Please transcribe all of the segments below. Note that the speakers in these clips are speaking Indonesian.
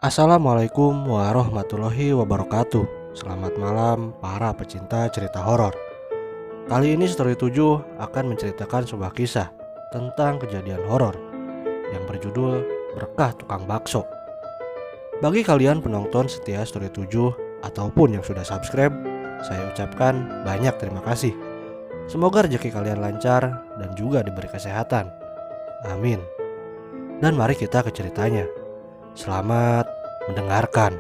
Assalamualaikum warahmatullahi wabarakatuh. Selamat malam para pecinta cerita horor. Kali ini Story 7 akan menceritakan sebuah kisah tentang kejadian horor yang berjudul Berkah Tukang Bakso. Bagi kalian penonton setia Story 7 ataupun yang sudah subscribe, saya ucapkan banyak terima kasih. Semoga rezeki kalian lancar dan juga diberi kesehatan. Amin. Dan mari kita ke ceritanya. Selamat mendengarkan.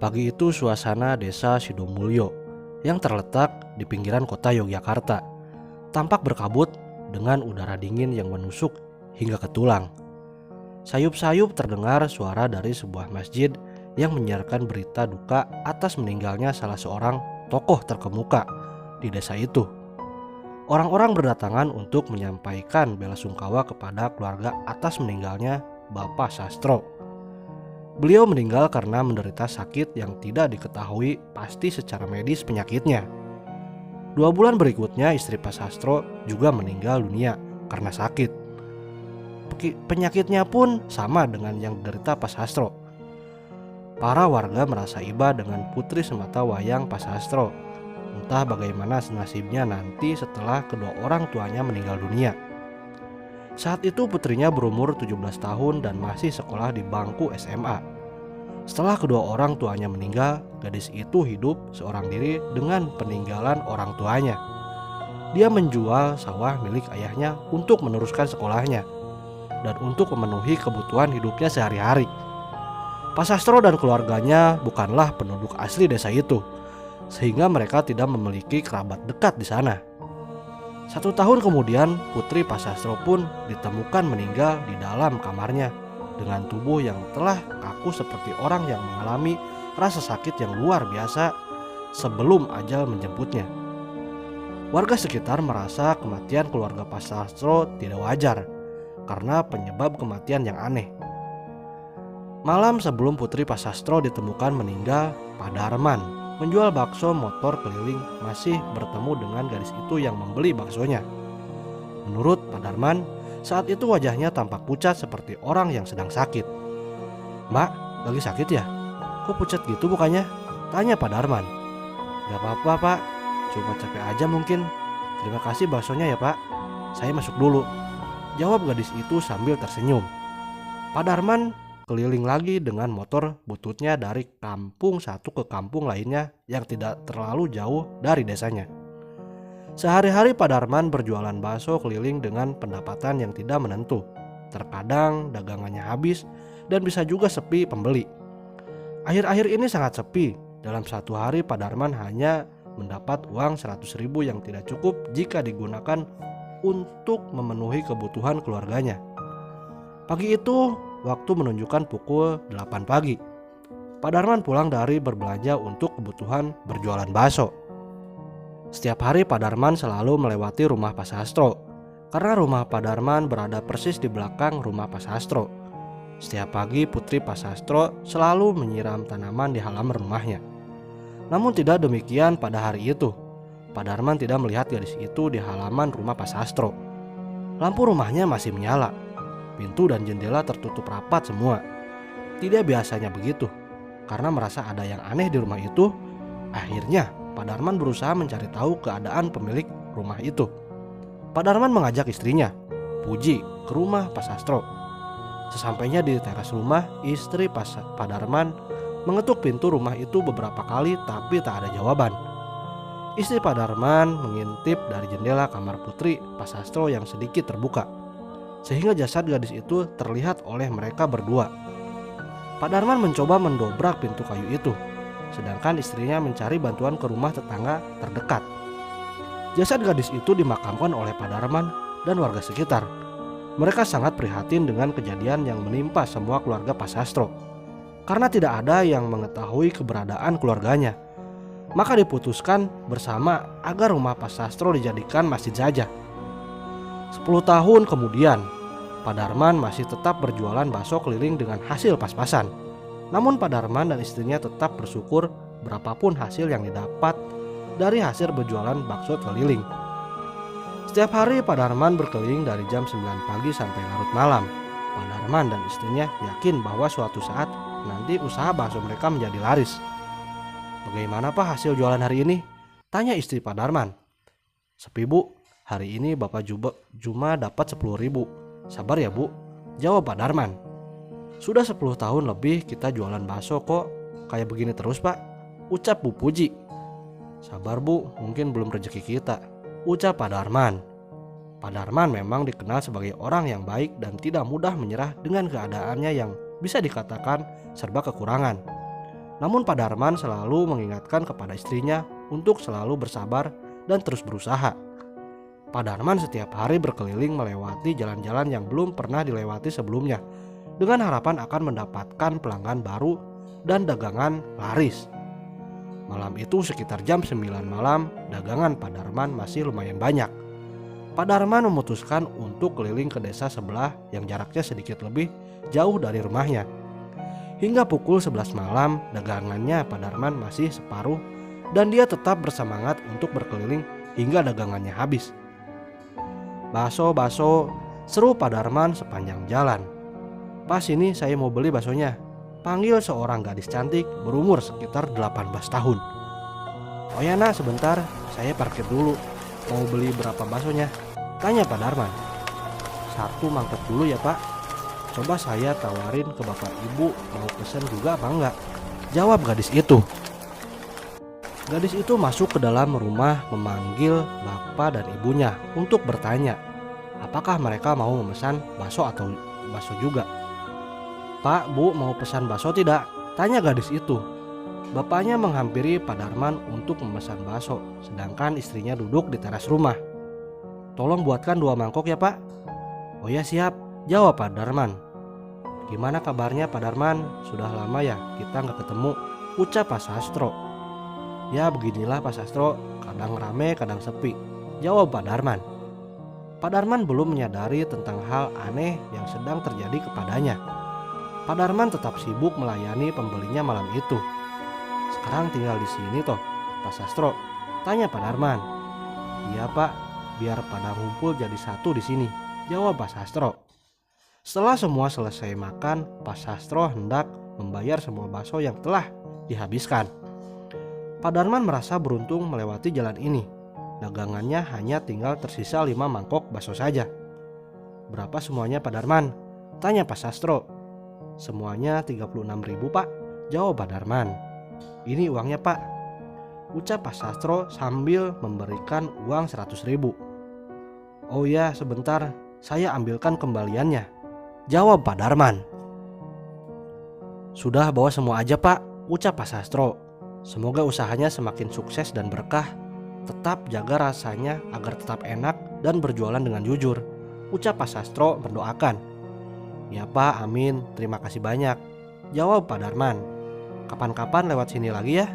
Pagi itu suasana desa Sidomulyo yang terletak di pinggiran kota Yogyakarta tampak berkabut dengan udara dingin yang menusuk hingga ke tulang. Sayup-sayup terdengar suara dari sebuah masjid yang menyiarkan berita duka atas meninggalnya salah seorang tokoh terkemuka di desa itu. Orang-orang berdatangan untuk menyampaikan bela sungkawa kepada keluarga atas meninggalnya Bapak Sastro. Beliau meninggal karena menderita sakit yang tidak diketahui pasti secara medis penyakitnya. 2 bulan berikutnya istri Pak Sastro juga meninggal dunia karena sakit. Penyakitnya pun sama dengan yang diderita Pak Sastro. Para warga merasa iba dengan putri semata wayang Pak Sastro. Entah bagaimana nasibnya nanti setelah kedua orang tuanya meninggal dunia. Saat itu putrinya berumur 17 tahun dan masih sekolah di bangku SMA. Setelah kedua orang tuanya meninggal, gadis itu hidup seorang diri dengan peninggalan orang tuanya. Dia menjual sawah milik ayahnya untuk meneruskan sekolahnya dan untuk memenuhi kebutuhan hidupnya sehari-hari. Pak Sastro dan keluarganya bukanlah penduduk asli desa itu, sehingga mereka tidak memiliki kerabat dekat di sana. 1 tahun kemudian, putri Pak Sastro pun ditemukan meninggal di dalam kamarnya dengan tubuh yang telah kaku seperti orang yang mengalami rasa sakit yang luar biasa sebelum ajal menjemputnya. Warga sekitar merasa kematian keluarga Pak Sastro tidak wajar karena penyebab kematian yang aneh. Malam sebelum putri Pak Sastro ditemukan meninggal, Pak Darman menjual bakso motor keliling masih bertemu dengan gadis itu yang membeli baksonya. Menurut Pak Darman, saat itu wajahnya tampak pucat seperti orang yang sedang sakit. "Mbak, lagi sakit ya? Kok pucat gitu mukanya?" tanya Pak Darman. "Gak apa-apa Pak, cuma capek aja mungkin. Terima kasih baksonya ya Pak, saya masuk dulu," jawab gadis itu sambil tersenyum. Pak Darman keliling lagi dengan motor bututnya dari kampung satu ke kampung lainnya yang tidak terlalu jauh dari desanya. Sehari-hari Pak Darman berjualan bakso keliling dengan pendapatan yang tidak menentu. Terkadang dagangannya habis dan bisa juga sepi pembeli. Akhir-akhir ini sangat sepi. Dalam 1 hari Pak Darman hanya mendapat uang 100.000 yang tidak cukup jika digunakan untuk memenuhi kebutuhan keluarganya. Pagi itu waktu menunjukkan pukul 8 pagi. Pak Darman pulang dari berbelanja untuk kebutuhan berjualan bakso. Setiap hari Pak Darman selalu melewati rumah Pak Sastro karena rumah Pak Darman berada persis di belakang rumah Pak Sastro. Setiap pagi putri Pak Sastro selalu menyiram tanaman di halaman rumahnya. Namun tidak demikian pada hari itu. Pak Darman tidak melihat gadis itu di halaman rumah Pak Sastro. Lampu rumahnya masih menyala. Pintu dan jendela tertutup rapat semua. Tidak biasanya begitu. Karena merasa ada yang aneh di rumah itu, akhirnya Pak Darman berusaha mencari tahu keadaan pemilik rumah itu. Pak Darman mengajak istrinya, Puji, ke rumah Pak Sastro. Sesampainya di teras rumah, istri Pak Darman mengetuk pintu rumah itu beberapa kali tapi tak ada jawaban. Istri Pak Darman mengintip dari jendela kamar putri Pak Sastro yang sedikit terbuka, sehingga jasad gadis itu terlihat oleh mereka berdua. Pak Darman mencoba mendobrak pintu kayu itu, sedangkan istrinya mencari bantuan ke rumah tetangga terdekat. Jasad gadis itu dimakamkan oleh Pak Darman dan warga sekitar. Mereka sangat prihatin dengan kejadian yang menimpa semua keluarga Pak Sastro, karena tidak ada yang mengetahui keberadaan keluarganya. Maka diputuskan bersama agar rumah Pak Sastro dijadikan masjid saja. 10 tahun kemudian, Pak Darman masih tetap berjualan bakso keliling dengan hasil pas-pasan. Namun Pak Darman dan istrinya tetap bersyukur berapapun hasil yang didapat dari hasil berjualan bakso keliling. Setiap hari Pak Darman berkeliling dari jam 9 pagi sampai larut malam. Pak Darman dan istrinya yakin bahwa suatu saat nanti usaha bakso mereka menjadi laris. "Bagaimana Pak hasil jualan hari ini?" tanya istri Pak Darman. "Sepi Bu, hari ini Bapak cuma dapat 10.000. Sabar ya Bu," jawab Pak Darman. "Sudah 10 tahun lebih kita jualan bakso kok kayak begini terus Pak," ucap Bu Puji. "Sabar Bu, mungkin belum rezeki kita," ucap Pak Darman. Pak Darman memang dikenal sebagai orang yang baik dan tidak mudah menyerah dengan keadaannya yang bisa dikatakan serba kekurangan. Namun Pak Darman selalu mengingatkan kepada istrinya untuk selalu bersabar dan terus berusaha. Pak Darman setiap hari berkeliling melewati jalan-jalan yang belum pernah dilewati sebelumnya dengan harapan akan mendapatkan pelanggan baru dan dagangan laris. Malam itu sekitar jam 9 malam, dagangan Pak Darman masih lumayan banyak. Pak Darman memutuskan untuk keliling ke desa sebelah yang jaraknya sedikit lebih jauh dari rumahnya. Hingga pukul 11 malam, dagangannya Pak Darman masih separuh dan dia tetap bersemangat untuk berkeliling hingga dagangannya habis. "Bakso, bakso," seru Pak Darman sepanjang jalan. "Pas ini saya mau beli baksonya," panggil seorang gadis cantik berumur sekitar 18 tahun. "Oh ya nak, sebentar, saya parkir dulu. Mau beli berapa baksonya?" tanya Pak Darman. "1 mangkok dulu ya Pak. Coba saya tawarin ke bapak ibu mau pesen juga apa enggak?" jawab gadis itu. Gadis itu masuk ke dalam rumah memanggil bapak dan ibunya untuk bertanya apakah mereka mau memesan bakso atau bakso juga. "Pak, Bu, mau pesan bakso tidak?" tanya gadis itu. Bapaknya menghampiri Pak Darman untuk memesan bakso, sedangkan istrinya duduk di teras rumah. "Tolong buatkan 2 mangkok ya Pak." "Oh ya siap," jawab Pak Darman. "Gimana kabarnya Pak Darman? Sudah lama ya kita nggak ketemu," ucap Pak Sastro. "Ya beginilah Pak Sastro, kadang rame kadang sepi," jawab Pak Darman. Pak Darman belum menyadari tentang hal aneh yang sedang terjadi kepadanya. Pak Darman tetap sibuk melayani pembelinya malam itu. "Sekarang tinggal di sini toh Pak Sastro?" tanya Pak Darman. "Iya Pak, biar pada ngumpul jadi satu di sini," jawab Pak Sastro. Setelah semua selesai makan, Pak Sastro hendak membayar semua bakso yang telah dihabiskan. Pak Darman merasa beruntung melewati jalan ini. Dagangannya hanya tinggal tersisa 5 mangkok bakso saja. "Berapa semuanya Pak Darman?" tanya Pak Sastro. "Semuanya 36.000 Pak," jawab Pak Darman. "Ini uangnya Pak," ucap Pak Sastro sambil memberikan uang 100.000. "Oh ya sebentar, saya ambilkan kembaliannya," jawab Pak Darman. "Sudah bawa semua aja Pak," ucap Pak Sastro. "Semoga usahanya semakin sukses dan berkah. Tetap jaga rasanya agar tetap enak dan berjualan dengan jujur," ucap Pak Sastro mendoakan. "Ya Pak, amin, terima kasih banyak," jawab Pak Darman. "Kapan-kapan lewat sini lagi ya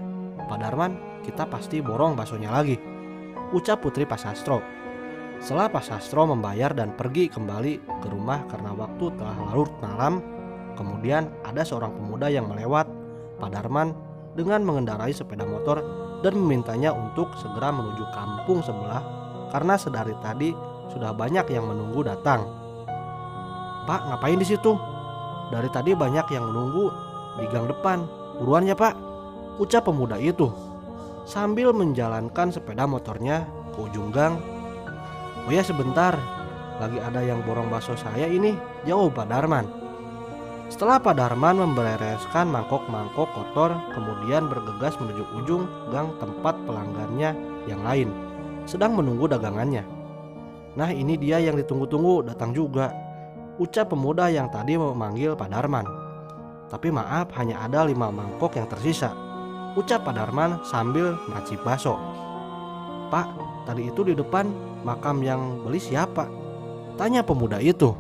Pak Darman, kita pasti borong baksonya lagi," ucap putri Pak Sastro. Setelah Pak Sastro membayar dan pergi kembali ke rumah karena waktu telah larut malam, kemudian ada seorang pemuda yang melewat Pak Darman dengan mengendarai sepeda motor dan memintanya untuk segera menuju kampung sebelah karena sedari tadi sudah banyak yang menunggu datang. "Pak, ngapain di situ? Dari tadi banyak yang menunggu di gang depan. Buruan ya Pak," ucap pemuda itu sambil menjalankan sepeda motornya ke ujung gang. "Oh ya sebentar, lagi ada yang borong bakso saya ini," jawab Pak Darman. Setelah Pak Darman membereskan mangkok-mangkok kotor, kemudian bergegas menuju ujung gang tempat pelanggannya yang lain sedang menunggu dagangannya. "Nah ini dia yang ditunggu-tunggu datang juga," ucap pemuda yang tadi memanggil Pak Darman. "Tapi maaf, hanya ada 5 mangkok yang tersisa," ucap Pak Darman sambil meracik bakso. "Pak, tadi itu di depan makam yang beli siapa?" tanya pemuda itu.